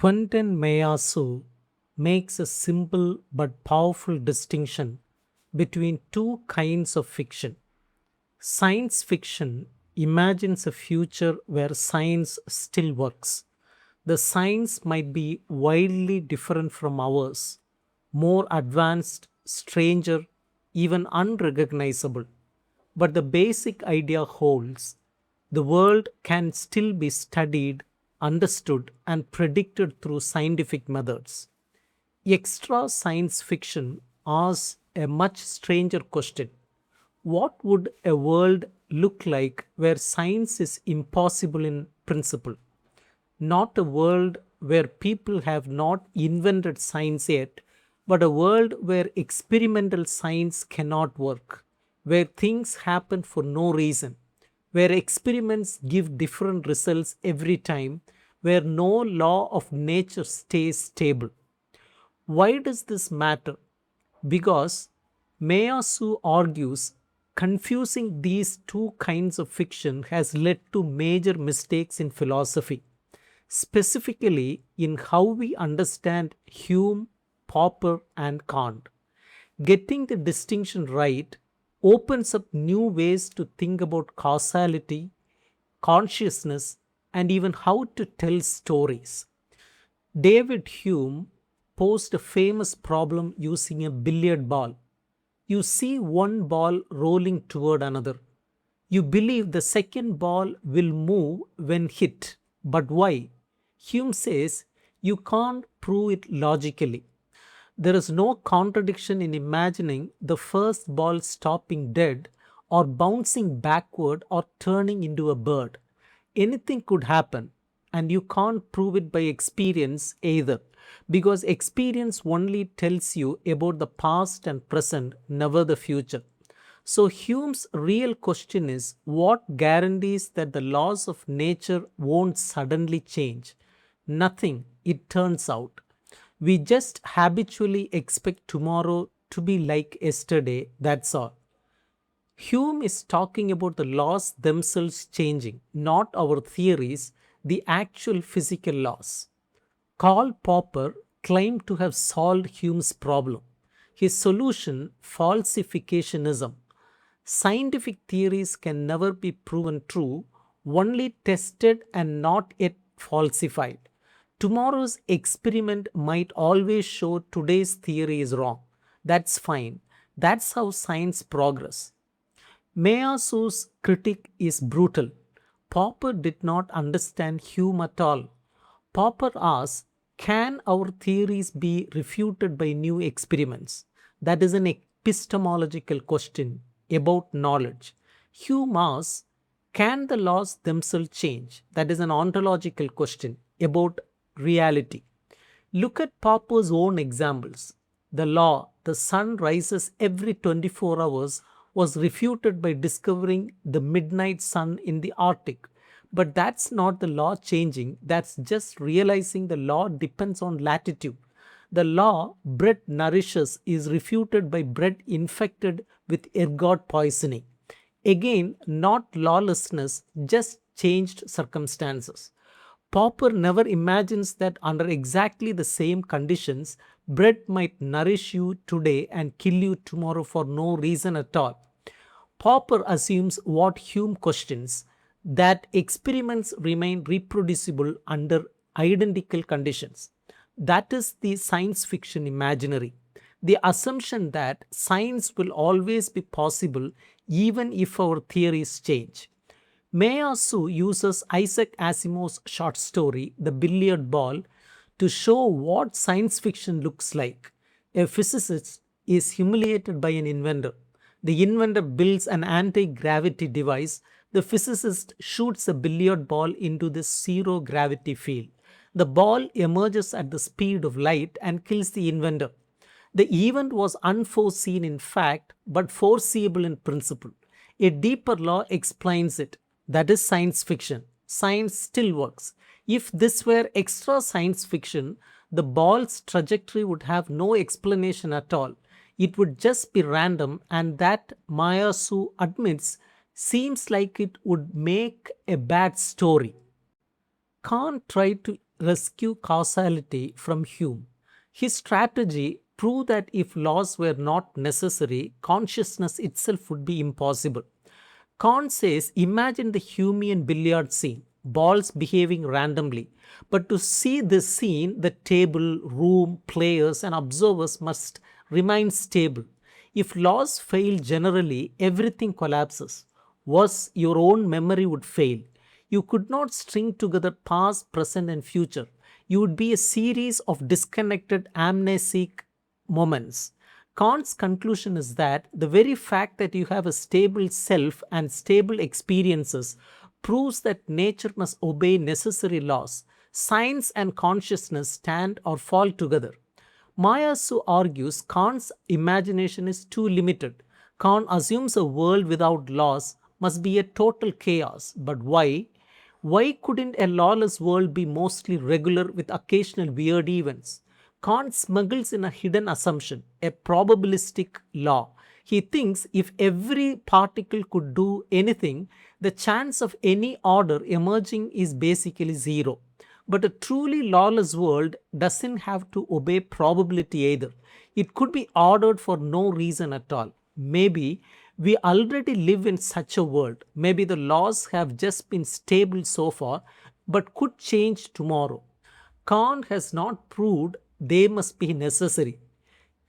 Quentin Meillassoux makes a simple but powerful distinction between two kinds of fiction. Science fiction imagines a future where science still works. The science might be wildly different from ours, more advanced, stranger, even unrecognizable. But the basic idea holds. The world can still be studied, understood, and predicted through scientific methods. Extra science fiction asks a much stranger question. What would a world look like where science is impossible in principle? Not a world where people have not invented science yet, but a world where experimental science cannot work, where things happen for no reason, where experiments give different results every time, where no law of nature stays stable. Why does this matter? Because Meillassoux argues confusing these two kinds of fiction has led to major mistakes in philosophy, specifically in how we understand Hume, Popper, and Kant. Getting the distinction right opens up new ways to think about causality, consciousness, and even how to tell stories. David Hume posed a famous problem using a billiard ball. You see one ball rolling toward another. You believe the second ball will move when hit. But why? Hume says you can't prove it logically. There is no contradiction in imagining the first ball stopping dead or bouncing backward or turning into a bird. Anything could happen, and you can't prove it by experience either, because experience only tells you about the past and present, never the future. So, Hume's real question is what guarantees that the laws of nature won't suddenly change? Nothing, it turns out. We just habitually expect tomorrow to be like yesterday, that's all. Hume is talking about the laws themselves changing, not our theories, the actual physical laws. Karl Popper claimed to have solved Hume's problem. His solution, falsificationism. Scientific theories can never be proven true, only tested and not yet falsified. Tomorrow's experiment might always show today's theory is wrong. That's fine. That's how science progress. Meillassoux' critique is brutal. Popper did not understand Hume at all. Popper asks, can our theories be refuted by new experiments? That is an epistemological question about knowledge. Hume asks, can the laws themselves change? That is an ontological question about reality. Look at Popper's own examples. The law, the sun rises every 24 hours, was refuted by discovering the midnight sun in the Arctic. But that's not the law changing, that's just realizing the law depends on latitude. The law, bread nourishes, is refuted by bread infected with ergot poisoning. Again, not lawlessness, just changed circumstances. Popper never imagines that under exactly the same conditions, bread might nourish you today and kill you tomorrow for no reason at all. Popper assumes what Hume questions, that experiments remain reproducible under identical conditions. That is the science fiction imaginary. The assumption that science will always be possible even if our theories change. Meillassoux uses Isaac Asimov's short story, The Billiard Ball, to show what science fiction looks like. A physicist is humiliated by an inventor. The inventor builds an anti-gravity device. The physicist shoots a billiard ball into this zero gravity field. The ball emerges at the speed of light and kills the inventor. The event was unforeseen in fact, but foreseeable in principle. A deeper law explains it. That is science fiction. Science still works. If this were extra science fiction, the ball's trajectory would have no explanation at all. It would just be random, and that Meillassoux admits seems like it would make a bad story. Kant tried to rescue causality from Hume. His strategy proved that if laws were not necessary, consciousness itself would be impossible. Kant says, imagine the Humean billiard scene, balls behaving randomly. But to see this scene, the table, room, players, and observers must remain stable. If laws fail generally, everything collapses. Worse, your own memory would fail. You could not string together past, present, and future. You would be a series of disconnected amnesic moments. Kant's conclusion is that the very fact that you have a stable self and stable experiences proves that nature must obey necessary laws. Science and consciousness stand or fall together. Meillassoux argues Kant's imagination is too limited. Kant assumes a world without laws must be a total chaos. But why? Why couldn't a lawless world be mostly regular with occasional weird events? Kant smuggles in a hidden assumption, a probabilistic law. He thinks if every particle could do anything, the chance of any order emerging is basically zero. But a truly lawless world doesn't have to obey probability either. It could be ordered for no reason at all. Maybe we already live in such a world. Maybe the laws have just been stable so far but could change tomorrow. Kant has not proved they must be necessary.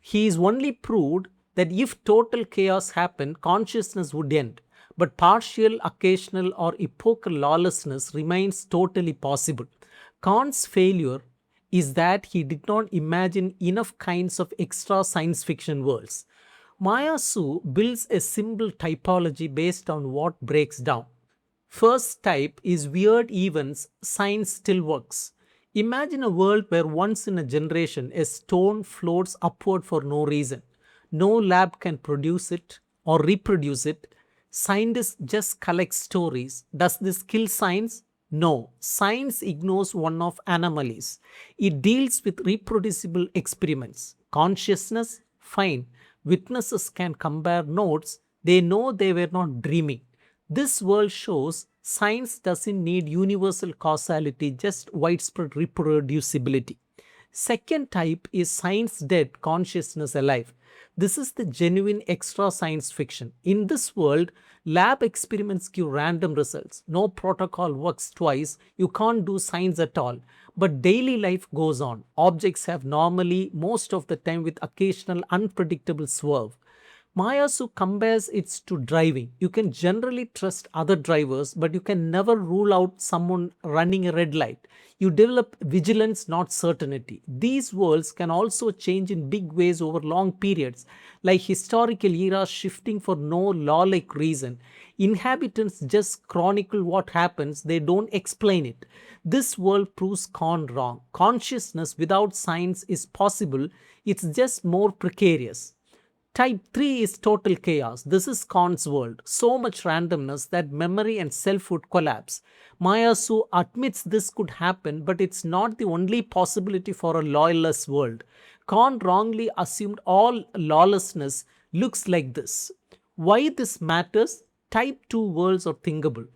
He is only proved that if total chaos happened, consciousness would end. But partial, occasional, or epochal lawlessness remains totally possible. Kant's failure is that he did not imagine enough kinds of extra science fiction worlds. Meillassoux builds a simple typology based on what breaks down. First type is weird events, science still works. Imagine a world where once in a generation a stone floats upward for no reason. No lab can produce it or reproduce it. Scientists just collect stories. Does this kill science? No. Science ignores one of anomalies. It deals with reproducible experiments. Consciousness? Fine. Witnesses can compare notes. They know they were not dreaming. This world shows science doesn't need universal causality, just widespread reproducibility. Second type is science dead, consciousness alive. This is the genuine extra science fiction. In this world, lab experiments give random results. No protocol works twice. You can't do science at all. But daily life goes on. Objects have normally, most of the time, with occasional unpredictable swerve. Meillassoux compares it to driving. You can generally trust other drivers, but you can never rule out someone running a red light. You develop vigilance, not certainty. These worlds can also change in big ways over long periods, like historical eras shifting for no law-like reason. Inhabitants just chronicle what happens, they don't explain it. This world proves Kant wrong. Consciousness without science is possible, it's just more precarious. Type 3 is total chaos. This is Kant's world. So much randomness that memory and self would collapse. Meillassoux admits this could happen, but it's not the only possibility for a lawless world. Kant wrongly assumed all lawlessness looks like this. Why this matters? Type 2 worlds are thinkable.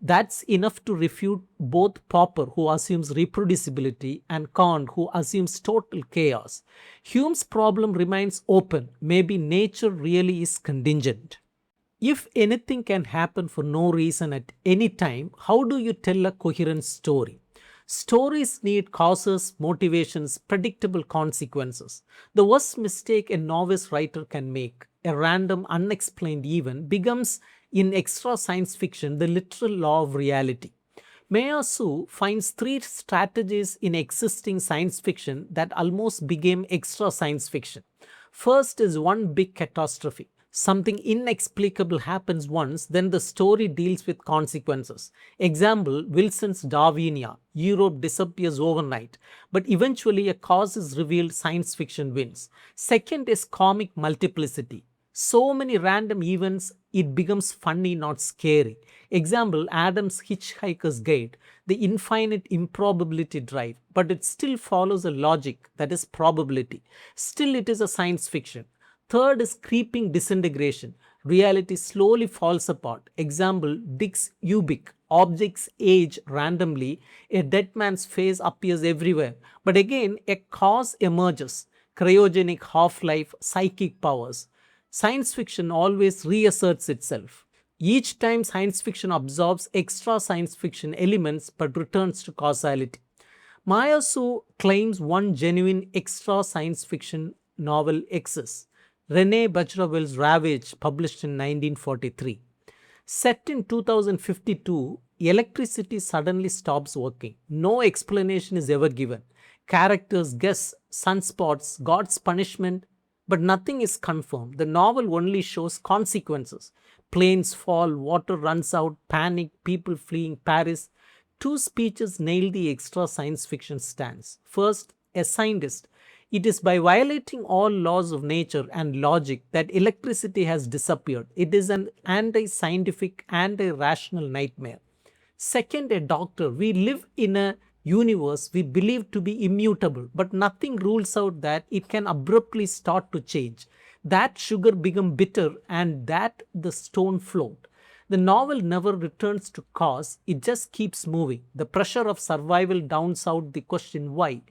That's enough to refute both Popper, who assumes reproducibility, and Kant, who assumes total chaos. Hume's problem remains open. Maybe nature really is contingent. If anything can happen for no reason at any time, how do you tell a coherent story? Stories need causes, motivations, predictable consequences. The worst mistake a novice writer can make, a random, unexplained event, becomes in extra science fiction the literal law of reality. Meillassoux finds three strategies in existing science fiction that almost became extra science fiction. First is one big catastrophe. Something inexplicable happens once, then the story deals with consequences. Example, Wilson's Darwinia. Europe disappears overnight, but eventually a cause is revealed, science fiction wins. Second is comic multiplicity. So many random events, it becomes funny, not scary. Example, Adam's Hitchhiker's Guide, the infinite improbability drive, but it still follows a logic, that is probability. Still, it is a science fiction. Third is creeping disintegration. Reality slowly falls apart. Example, Dick's Ubik Objects age randomly, a dead man's face appears everywhere. But again, a cause emerges: cryogenic half life, psychic powers. Science fiction always reasserts itself. Each time science fiction absorbs extra science fiction elements but returns to causality. Meillassoux claims one genuine extra science fiction novel exists: René Bachelot's Ravage, published in 1943. Set in 2052, electricity suddenly stops working. No explanation is ever given. Characters guess sunspots, God's punishment, but nothing is confirmed. The novel only shows consequences: planes fall, water runs out, panic, people fleeing Paris. Two speeches nail the extra science fiction stance. First, a scientist: it is by violating all laws of nature and logic that electricity has disappeared. It is an anti scientific, anti rational nightmare. Second, a doctor: we live in a universe we believe to be immutable, but nothing rules out that it can abruptly start to change. That sugar become bitter and that the stone float. The novel never returns to cause, it just keeps moving. The pressure of survival downs out the question why.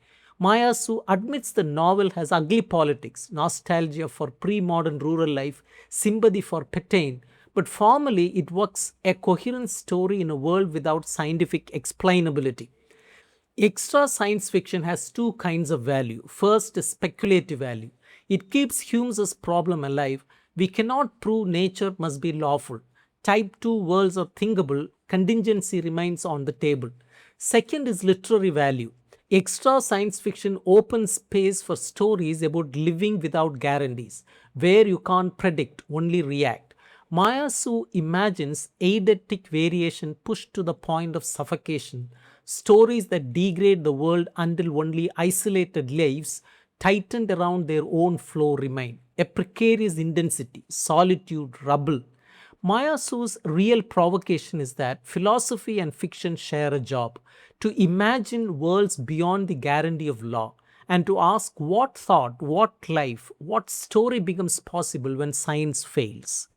Meillassoux admits the novel has ugly politics: nostalgia for pre modern rural life, sympathy for Pétain, but formally it works a coherent story in a world without scientific explainability. Extra science fiction has two kinds of value. First is speculative value. It keeps Hume's problem alive. We cannot prove nature must be lawful. Type 2 worlds are thinkable. Contingency remains on the table. Second is literary value. Extra science fiction opens space for stories about living without guarantees, where you can't predict, only react. Meillassoux imagines eidetic variation pushed to the point of suffocation, stories that degrade the world until only isolated lives tightened around their own flow remain. A precarious intensity, solitude, rubble. Meillassoux' real provocation is that philosophy and fiction share a job: to imagine worlds beyond the guarantee of law, and to ask what thought, what life, what story becomes possible when science fails.